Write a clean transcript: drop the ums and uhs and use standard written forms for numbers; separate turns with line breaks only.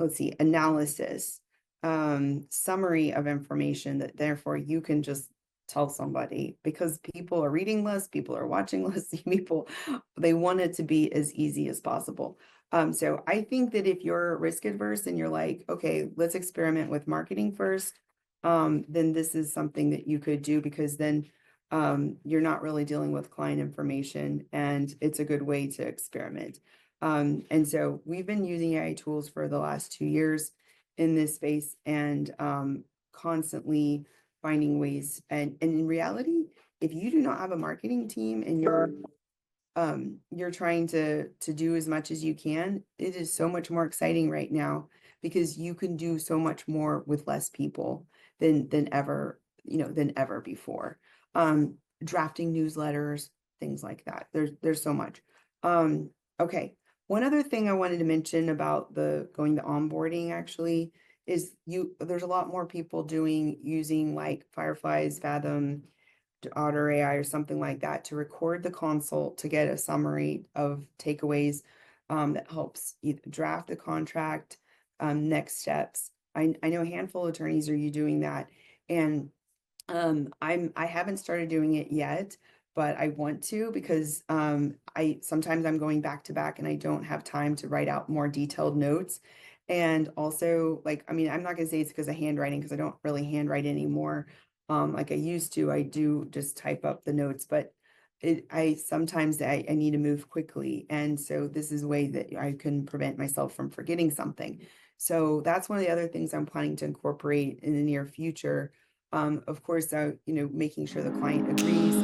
let's see, analysis, summary of information that therefore you can just tell somebody, because people are reading less, people are watching less, people, they want it to be as easy as possible. So I think that if you're risk adverse and you're like, okay, let's experiment with marketing first, then this is something that you could do, because then you're not really dealing with client information and it's a good way to experiment. And so we've been using AI tools for the last 2 years in this space, and constantly finding ways. And in reality, if you do not have a marketing team and you're trying to do as much as you can, it is so much more exciting right now, because you can do so much more with less people than ever, than ever before. Drafting newsletters, things like that. There's so much. Okay. One other thing I wanted to mention about the onboarding actually is there's a lot more people using like Firefly's Fathom to Otter AI or something like that to record the consult to get a summary of takeaways, that helps you draft the contract, next steps. I know a handful of attorneys are doing that, and I haven't started doing it yet, but I want to, because sometimes I'm going back to back and I don't have time to write out more detailed notes. And also, like, I mean, I'm not gonna say it's because of handwriting, because I don't really handwrite anymore. Like I used to. I do just type up the notes, but I sometimes I need to move quickly. And so this is a way that I can prevent myself from forgetting something. So that's one of the other things I'm planning to incorporate in the near future. Of course, making sure the client agrees,